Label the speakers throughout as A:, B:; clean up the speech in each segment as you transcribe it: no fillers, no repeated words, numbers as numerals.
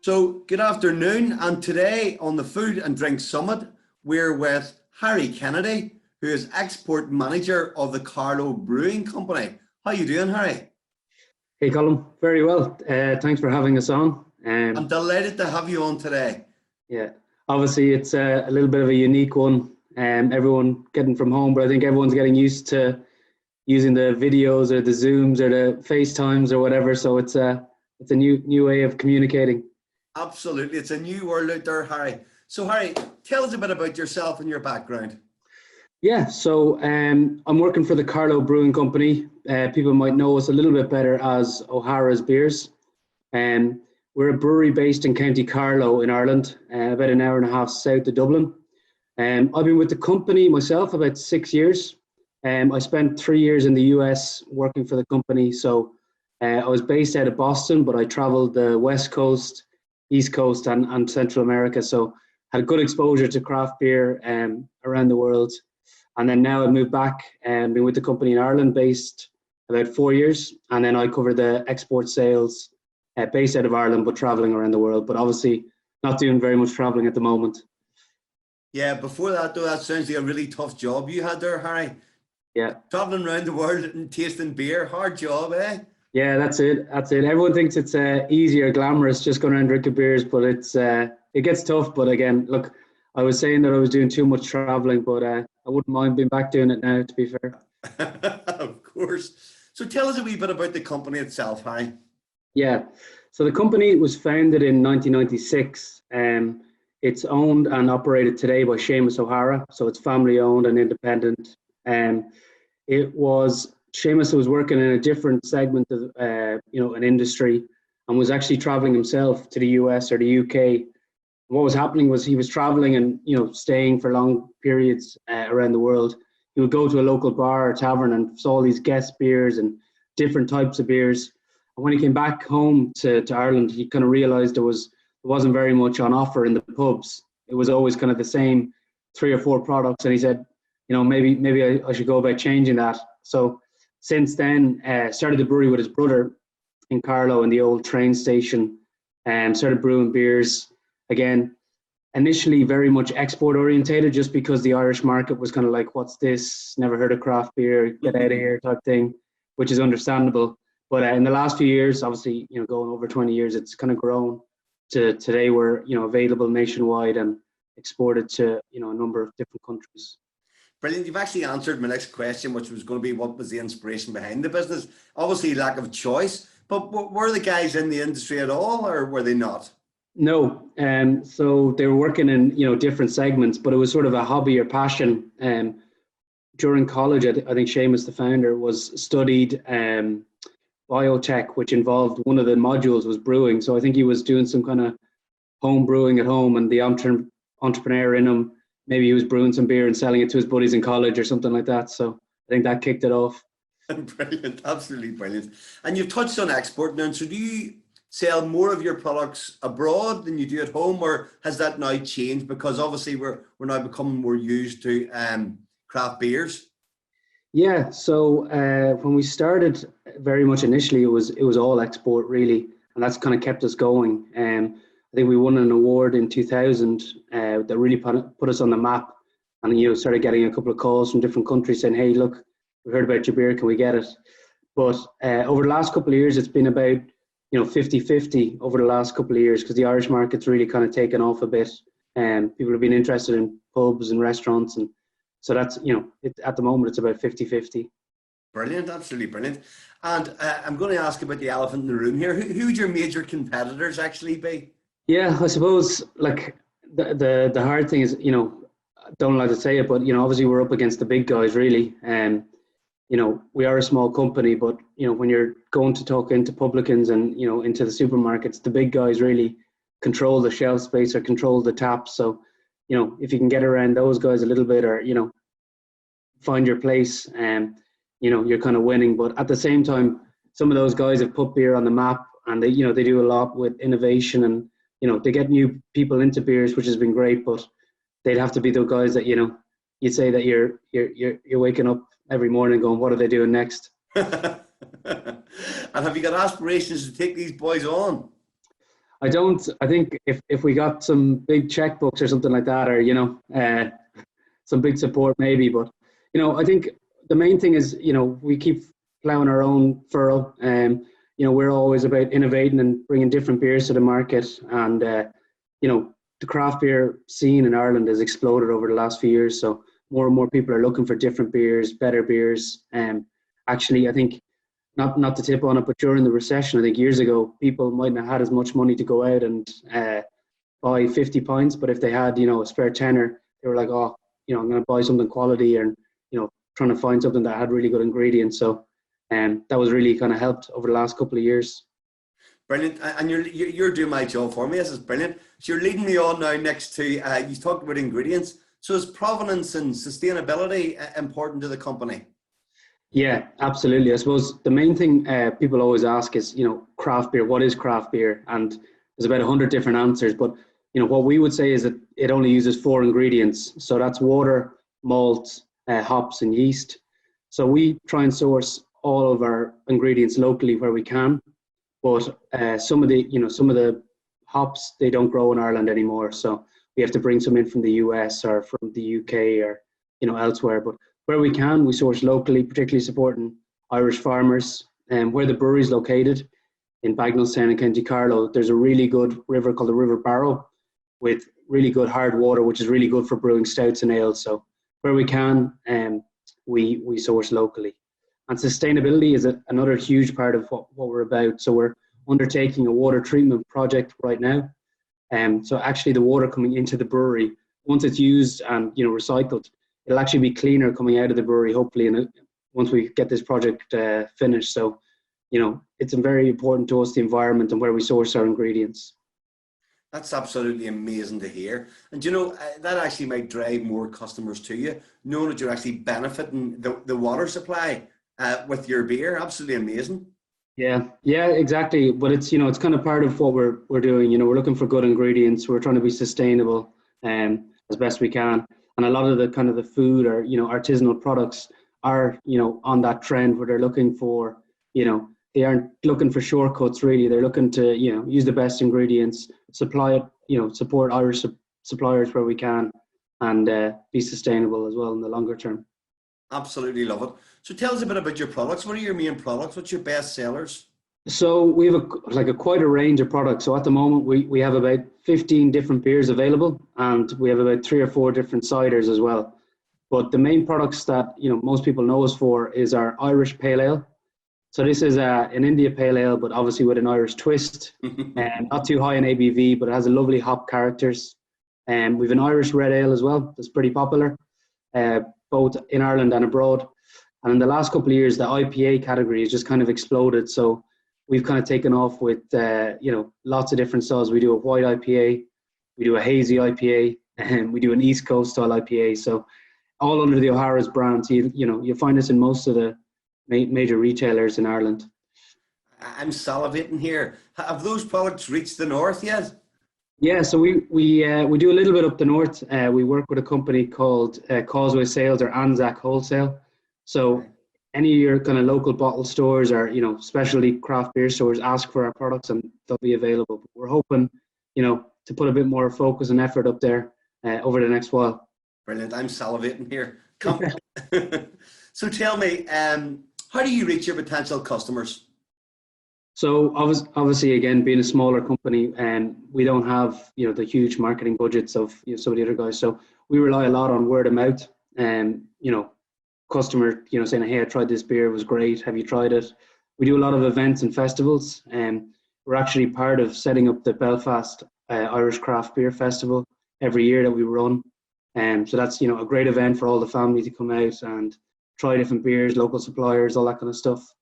A: So, good afternoon. And today on the Food and Drink Summit, we're with Harry Kennedy, who is Export Manager of the Carlow Brewing Company. How you doing, Harry?
B: Hey, Colin. Very well. Thanks for having us on.
A: I'm delighted to have you on today.
B: Yeah, obviously it's a little bit of a unique one. Everyone getting from home, but I think everyone's getting used to using the videos or the Zooms or the FaceTimes or whatever. So it's a new way of communicating.
A: Absolutely. It's a new world out there, Harry. So, Harry, tell us a bit about yourself and your background.
B: Yeah, so I'm working for the Carlow Brewing Company. People might know us a little bit better as O'Hara's Beers. We're a brewery based in County Carlow in Ireland, about an hour and a half south of Dublin. I've been with the company myself about 6 years. I spent 3 years in the US working for the company. So I was based out of Boston, but I traveled the West Coast, East Coast, and Central America. So had good exposure to craft beer around the world. And then now I've moved back and been with the company in Ireland based about 4 years. And then I cover the export sales based out of Ireland, but traveling around the world. But obviously not doing very much traveling at the moment.
A: Yeah, before that, though, that sounds like a really tough job you had there, Harry.
B: Yeah.
A: Traveling around the world and tasting beer, hard job, eh?
B: Yeah, that's it. Everyone thinks it's easy or glamorous just going around drinking beers, but it gets tough. But again, look, I was saying that I was doing too much traveling, but I wouldn't mind being back doing it now, to be fair.
A: Of course. So tell us a wee bit about the company itself, Harry.
B: Yeah, so the company was founded in 1996. It's owned and operated today by Seamus O'Hara, so it's family owned and independent. Seamus was working in a different segment of an industry, and was actually traveling himself to the US or the UK. What was happening was he was traveling and staying for long periods around the world. He would go to a local bar or tavern and saw all these guest beers and different types of beers. And when he came back home to Ireland, he kind of realized there wasn't very much on offer in the pubs. It was always kind of the same 3 or 4 products. And he said, maybe I should go about changing that. So since then, started the brewery with his brother in Carlow in the old train station, and started brewing beers. Again, initially very much export orientated, just because the Irish market was kind of like, what's this? Never heard of craft beer, get out of here type thing, which is understandable. But in the last few years, obviously, going over 20 years, it's kind of grown to today we're, available nationwide and exported to, a number of different countries.
A: Brilliant. You've actually answered my next question, which was going to be what was the inspiration behind the business? Obviously, lack of choice, but were the guys in the industry at all, or were they not?
B: No. So they were working in, different segments, but it was sort of a hobby or passion. During college, I think Seamus, the founder, studied biotech, which involved one of the modules was brewing. So I think he was doing some kind of home brewing at home, and the entrepreneur in him, maybe he was brewing some beer and selling it to his buddies in college or something like that. So I think that kicked it off.
A: Brilliant, absolutely brilliant. And you've touched on export now. So do you sell more of your products abroad than you do at home, or has that now changed? Because obviously we're now becoming more used to craft beers.
B: Yeah, so when we started, very much initially, it was all export really, and that's kind of kept us going. I think we won an award in 2000 that really put us on the map, and started getting a couple of calls from different countries saying, "Hey, look, we heard about your beer, can we get it?" But over the last couple of years, it's been about 50-50 over the last couple of years, because the Irish market's really kind of taken off a bit, and people have been interested in pubs and restaurants, and so that's, at the moment, it's about 50-50.
A: Brilliant, absolutely brilliant. And I'm going to ask about the elephant in the room here. Who would your major competitors actually be? Yeah,
B: I suppose, like, the hard thing is, don't like to say it, but, obviously we're up against the big guys, really. And, we are a small company, but, when you're going to talk into publicans and, into the supermarkets, the big guys really control the shelf space or control the taps. So, if you can get around those guys a little bit, or, find your place, you're kind of winning. But at the same time, some of those guys have put beer on the map, and they do a lot with innovation, and, they get new people into beers, which has been great, but they'd have to be the guys that, you'd say that you're waking up every morning going, what are they doing next?
A: And have you got aspirations to take these boys on?
B: I don't. I think if we got some big checkbooks or something like that, or some big support maybe. But I think the main thing is we keep plowing our own furrow, and we're always about innovating and bringing different beers to the market. And the craft beer scene in Ireland has exploded over the last few years. So more and more people are looking for different beers, better beers. Actually, I think not to tip on it, but during the recession, I think years ago, people mightn't have had as much money to go out and buy 50 pints, but if they had, a spare tenner, they were like, oh, I'm going to buy something quality, and, trying to find something that had really good ingredients. So that was really kind of helped over the last couple of years.
A: Brilliant. And you're doing my job for me. This is brilliant. So you're leading me on now next to, you talked about ingredients. So is provenance and sustainability important to the company?
B: Yeah, absolutely. I suppose the main thing people always ask is, craft beer. What is craft beer? And there's about 100 different answers. But, what we would say is that it only uses 4 ingredients. So that's water, malt, hops, and yeast. So we try and source all of our ingredients locally where we can. But some of the hops, they don't grow in Ireland anymore. So we have to bring some in from the US or from the UK or, elsewhere. But where we can, we source locally, particularly supporting Irish farmers. And where the brewery is located, in Bagnallstown in County Carlow, there's a really good river called the River Barrow with really good hard water, which is really good for brewing stouts and ales. So where we can, we source locally. And sustainability is another huge part of what we're about. So we're undertaking a water treatment project right now. So actually the water coming into the brewery, once it's used and recycled, it'll actually be cleaner coming out of the brewery, hopefully, once we get this project finished. So, it's very important to us, the environment and where we source our ingredients.
A: That's absolutely amazing to hear. And that actually might drive more customers to you, knowing that you're actually benefiting the water supply with your beer. Absolutely amazing.
B: Yeah, exactly. But it's kind of part of what we're doing. We're looking for good ingredients. We're trying to be sustainable as best we can. And a lot of the kind of the food or artisanal products are on that trend where they're looking for they aren't looking for shortcuts really. They're looking to use the best ingredients, supply it, support Irish suppliers where we can, and be sustainable as well in the longer term.
A: Absolutely love it. So tell us a bit about your products. What are your main products? What's your best sellers?
B: So we have quite a range of products. So at the moment we have about 15 different beers available, and we have about 3 or 4 different ciders as well. But the main products that most people know us for is our Irish Pale Ale. So this is an India Pale Ale, but obviously with an Irish twist, and not too high in ABV, but it has a lovely hop characters. And we've an Irish Red Ale as well. That's pretty popular, both in Ireland and abroad. And in the last couple of years, the IPA category has just kind of exploded. So we've kind of taken off with lots of different styles. We do a white IPA, we do a hazy IPA, and we do an East Coast style IPA. So all under the O'Hara's brand. So you'll find us in most of the major retailers in Ireland.
A: I'm salivating here. Have those products reached the north yet?
B: Yeah, so we do a little bit up the north. We work with a company called Causeway Sales or Anzac Wholesale. So any of your kind of local bottle stores or specialty craft beer stores, ask for our products and they'll be available. But we're hoping to put a bit more focus and effort up there over the next while.
A: Brilliant. I'm salivating here. So tell me, how do you reach your potential customers?
B: So obviously, again, being a smaller company, we don't have the huge marketing budgets of some of the other guys. So we rely a lot on word of mouth, and customer saying, "Hey, I tried this beer, it was great. Have you tried it?" We do a lot of events and festivals, and we're actually part of setting up the Belfast Irish Craft Beer Festival every year that we run. So that's a great event for all the family to come out and try different beers, local suppliers, all that kind of stuff.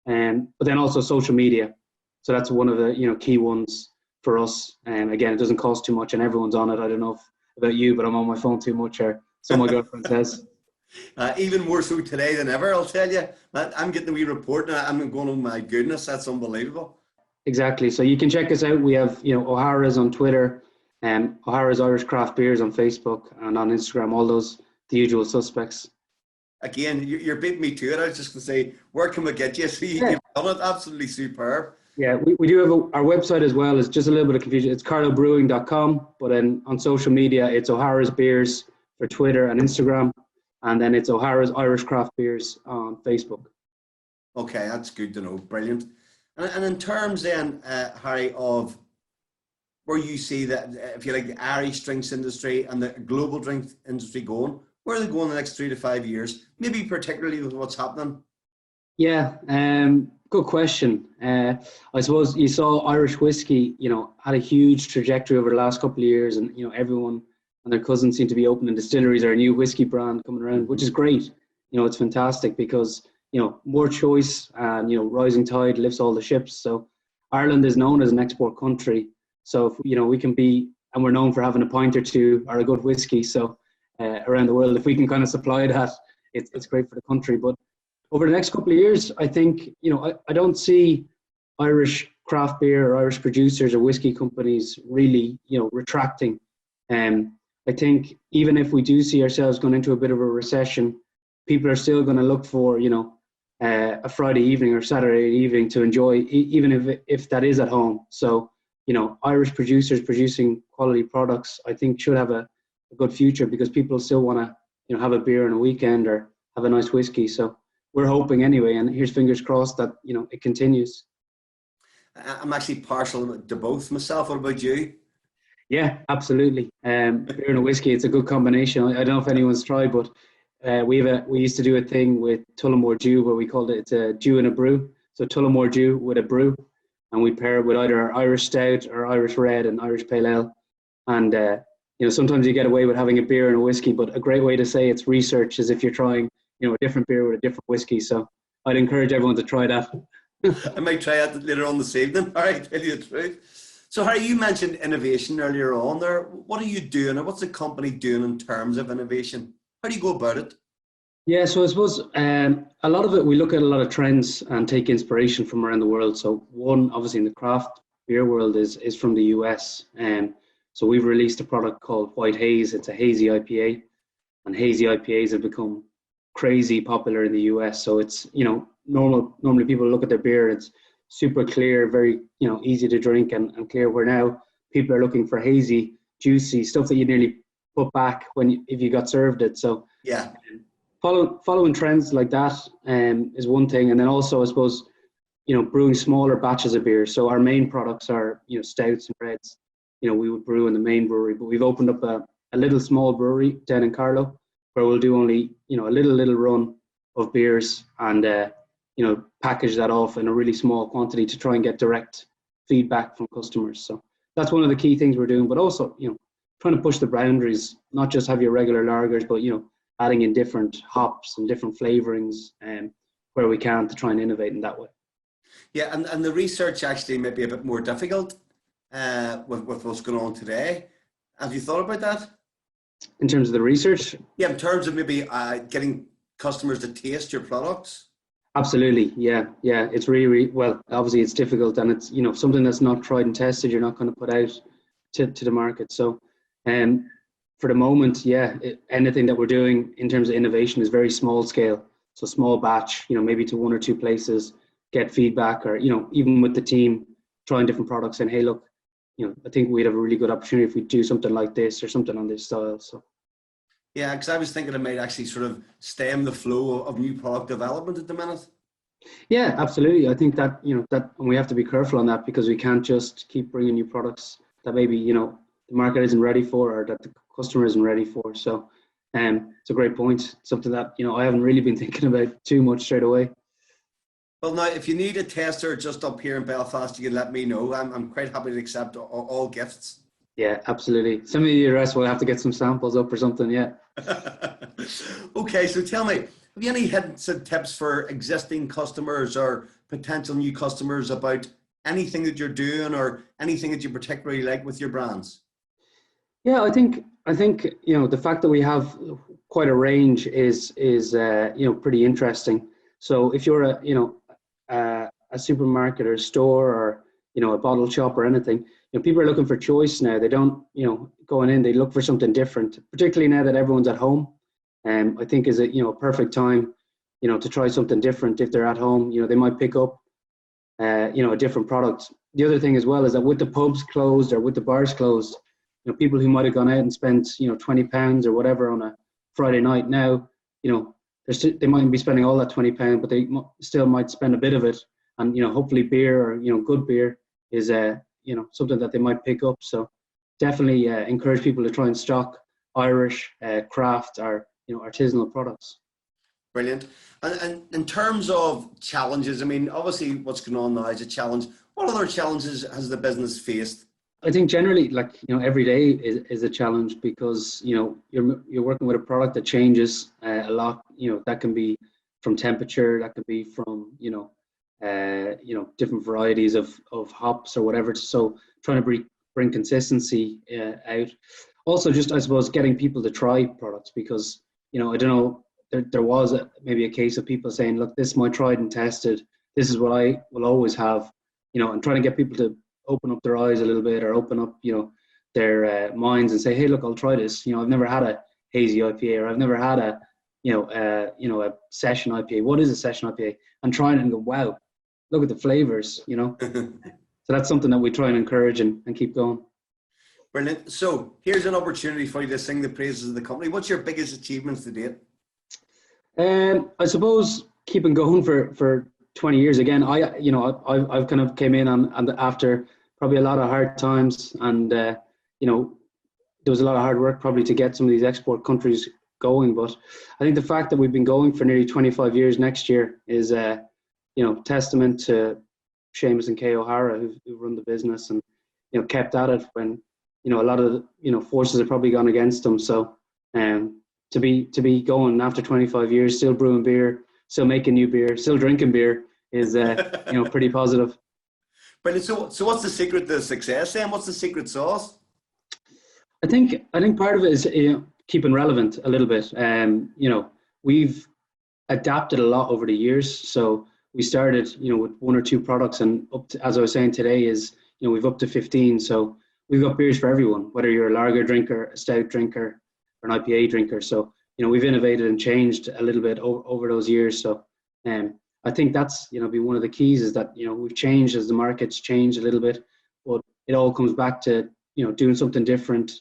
B: But then also social media. So that's one of the key ones for us. Again, it doesn't cost too much and everyone's on it. I don't know about you, but I'm on my phone too much, or so my girlfriend says.
A: Even more so today than ever, I'll tell you. I'm getting a wee report and I'm going, oh my goodness, that's unbelievable.
B: Exactly. So you can check us out. We have O'Hara's on Twitter, O'Hara's Irish Craft Beers on Facebook and on Instagram, all those, the usual suspects.
A: Again, you're beating me to it. I was just going to say, where can we get you? See, you've done it. Absolutely superb.
B: Yeah, we do have our website as well. It's just a little bit of confusion. It's carlowbrewing.com, but then on social media, it's O'Hara's Beers for Twitter and Instagram, and then it's O'Hara's Irish Craft Beers on Facebook.
A: Okay, that's good to know. Brilliant. And in terms then, Harry, of where you see that, if you like, the Irish drinks industry and the global drinks industry going, where are they going in the next 3 to 5 years? Maybe particularly with what's happening.
B: Yeah, good question. I suppose you saw Irish whiskey, had a huge trajectory over the last couple of years, and everyone and their cousins seem to be opening distilleries or a new whiskey brand coming around, which is great. It's fantastic because more choice and rising tide lifts all the ships. So Ireland is known as an export country. So if, we can be, and we're known for having a pint or two or a good whiskey. So around the world, if we can kind of supply that, it's great for the country. But over the next couple of years, I think, I don't see Irish craft beer or Irish producers or whiskey companies really, retracting. I think even if we do see ourselves going into a bit of a recession, people are still going to look for, a Friday evening or Saturday evening to enjoy, even if that is at home. So, Irish producers producing quality products, I think should have a good future because people still want to, have a beer on a weekend or have a nice whiskey. So we're hoping anyway, and here's fingers crossed that, it continues.
A: I'm actually partial to both myself. What about you?
B: Yeah, absolutely. Beer and a whiskey, it's a good combination. I don't know if anyone's tried, but we used to do a thing with Tullamore Dew where we called it a Dew and a brew. So Tullamore Dew with a brew, and we pair it with either Irish Stout or Irish Red and Irish Pale Ale. And sometimes you get away with having a beer and a whiskey, but a great way to say it's research is if you're trying, a different beer with a different whiskey. So I'd encourage everyone to try that.
A: I might try that later on this evening. All right, tell you the truth. So Harry, you mentioned innovation earlier on there. What are you doing, or what's the company doing in terms of innovation? How do you go about it?
B: Yeah, so I suppose a lot of it, we look at a lot of trends and take inspiration from around the world. So one, obviously in the craft beer world is from the US. So we've released a product called White Haze. It's a hazy IPA, and hazy IPAs have become crazy popular in the US. So it's, normally people look at their beer, it's super clear, very, easy to drink and clear, where now people are looking for hazy, juicy stuff that you nearly put back if you got served it. So
A: yeah,
B: following trends like that is one thing. And then also, I suppose, brewing smaller batches of beer. So our main products are, stouts and reds. We would brew in the main brewery, but we've opened up a little small brewery down in Carlow where we'll do only, a little run of beers and, package that off in a really small quantity to try and get direct feedback from customers. So that's one of the key things we're doing, but also, trying to push the boundaries, not just have your regular lagers, but, adding in different hops and different flavorings where we can to try and innovate in that way.
A: Yeah, and the research actually may be a bit more difficult with what's going on today. Have you thought about that?
B: In terms of the research?
A: Yeah, in terms of maybe getting customers to taste your products.
B: Absolutely, yeah. It's really, well, obviously it's difficult, and it's, something that's not tried and tested, you're not going to put out to the market. So for the moment, anything that we're doing in terms of innovation is very small scale. So small batch, maybe to one or two places, get feedback, or, even with the team, trying different products and, hey, look, I think we'd have a really good opportunity if we do something like this or something on this style. So.
A: Yeah, because I was thinking it might actually sort of stem the flow of new product development at the minute.
B: Yeah, absolutely. I think that, and we have to be careful on that because we can't just keep bringing new products that maybe, the market isn't ready for or that the customer isn't ready for. So it's a great point. Something that, I haven't really been thinking about too much straight away.
A: Well, now, if you need a tester just up here in Belfast, you can let me know. I'm quite happy to accept all gifts.
B: Yeah, absolutely. Some of the rest will have to get some samples up or something, yeah.
A: Okay, so tell me, have you any hints and tips for existing customers or potential new customers about anything that you're doing or anything that you particularly like with your brands? Yeah,
B: I think the fact that we have quite a range is pretty interesting. So if you're a supermarket or a store or a bottle shop or anything, people are looking for choice now. They don't, going in, they look for something different, particularly now that everyone's at home. I think is a perfect time, to try something different. If they're at home, they might pick up a different product. The other thing as well is that with the pubs closed or with the bars closed, people who might have gone out and spent, £20 or whatever on a Friday night now, they mightn't be spending all that £20, but they still might spend a bit of it. And, hopefully beer or, good beer is, something that they might pick up. So definitely encourage people to try and stock Irish craft or, artisanal products.
A: Brilliant. And in terms of challenges, I mean, obviously what's going on now is a challenge. What other challenges has the business faced?
B: I think generally, every day is a challenge because, you're working with a product that changes a lot. That can be from temperature, that could be from, different varieties of hops or whatever. So trying to bring consistency out. Also, just, I suppose, getting people to try products because, I don't know, there was maybe a case of people saying, look, this is my tried and tested. This is what I will always have, and trying to get people to open up their eyes a little bit or open up, their minds and say, hey, look, I'll try this. I've never had a hazy IPA or I've never had a session IPA. What is a session IPA? And trying it and go, wow, look at the flavors, So that's something that we try and encourage and keep going.
A: Brilliant. So here's an opportunity for you to sing the praises of the company. What's your biggest achievements to date?
B: I suppose keeping going for 20 years. Again, I've kind of came in and after probably a lot of hard times and, there was a lot of hard work probably to get some of these export countries going. But I think the fact that we've been going for nearly 25 years next year is, testament to Seamus and Kay O'Hara who run the business and, kept at it when, a lot of, forces have probably gone against them. So, to be going after 25 years, still brewing beer, still making new beer, still drinking beer is, pretty positive.
A: Brilliant. So what's the secret to success then? What's the secret sauce?
B: I think part of it is keeping relevant a little bit. We've adapted a lot over the years. So we started, with one or two products, and up to, as I was saying today, is we've up to 15. So we've got beers for everyone, whether you're a lager drinker, a stout drinker, or an IPA drinker. So we've innovated and changed a little bit over those years. So I think that's be one of the keys is that we've changed as the market's changed a little bit, but it all comes back to doing something different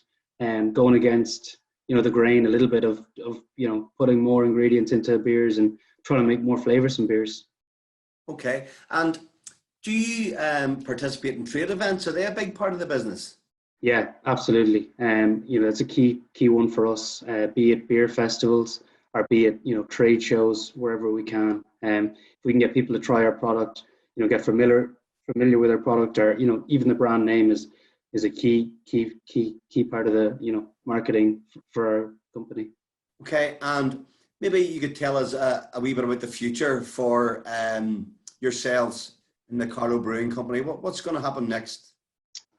B: and going against the grain a little bit of putting more ingredients into beers and trying to make more flavoursome beers.
A: Okay, and do you participate in trade events? Are they a big part of the business?
B: Yeah, absolutely. It's a key one for us. Be it beer festivals or be it trade shows, wherever we can. If we can get people to try our product, get familiar with our product, or even the brand name is a key part of the marketing for our company.
A: Okay, and maybe you could tell us a wee bit about the future for yourselves in the Carlow Brewing Company. What's going to happen next?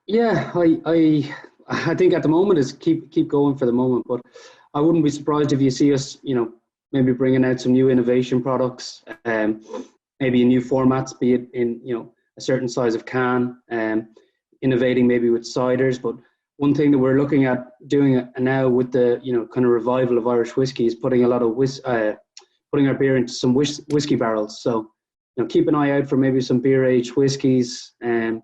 B: Yeah, I think at the moment is keep going for the moment, but I wouldn't be surprised if you see us, maybe bringing out some new innovation products, maybe in new formats, be it in a certain size of can, innovating maybe with ciders. But one thing that we're looking at doing now with the kind of revival of Irish whiskey is putting a lot of putting our beer into some whiskey barrels. So keep an eye out for maybe some beer aged whiskies and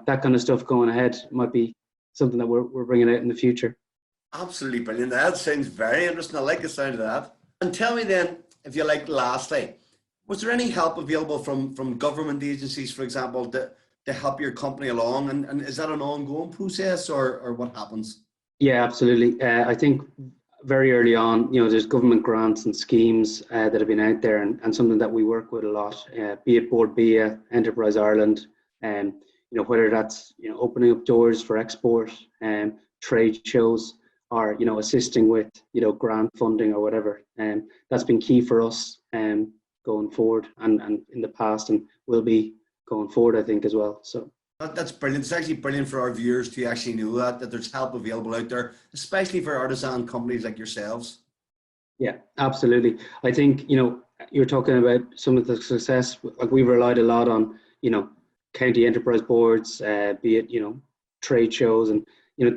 B: that kind of stuff going ahead. Might be something that we're bringing out in the future.
A: Absolutely brilliant. That sounds very interesting. I like the sound of that. And tell me then, if you like, lastly, was there any help available from government agencies, for example, to help your company along? And is that an ongoing process or what happens? Yeah,
B: absolutely. I think very early on, there's government grants and schemes that have been out there and something that we work with a lot, be it Board BIA, Enterprise Ireland, and whether that's opening up doors for export and trade shows or assisting with grant funding or whatever, and that's been key for us going forward and in the past and will be going forward, I think, as well. So
A: that's brilliant. It's actually brilliant for our viewers to actually know that there's help available out there, especially for artisan companies like yourselves.
B: Yeah, absolutely. I think you're talking about some of the success. Like we've relied a lot on county enterprise boards, be it trade shows, and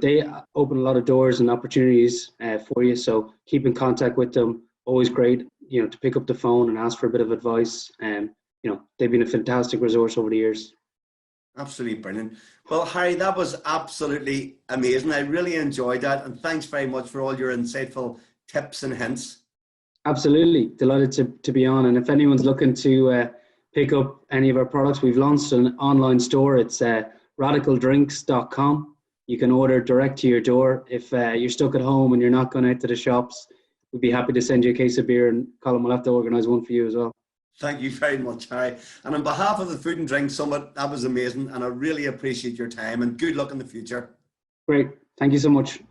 B: they open a lot of doors and opportunities for you. So keep in contact with them. Always great to pick up the phone and ask for a bit of advice. And they've been a fantastic resource over the years.
A: Absolutely brilliant. Well, Harry, that was absolutely amazing. I really enjoyed that. And thanks very much for all your insightful tips and hints.
B: Absolutely. Delighted to be on. And if anyone's looking to pick up any of our products, we've launched an online store. It's radicaldrinks.com. You can order direct to your door. If you're stuck at home and you're not going out to the shops, we'd be happy to send you a case of beer, and Colin will have to organise one for you as well.
A: Thank you very much, Harry. And on behalf of the Food and Drink Summit, that was amazing. And I really appreciate your time, and good luck in the future.
B: Great. Thank you so much.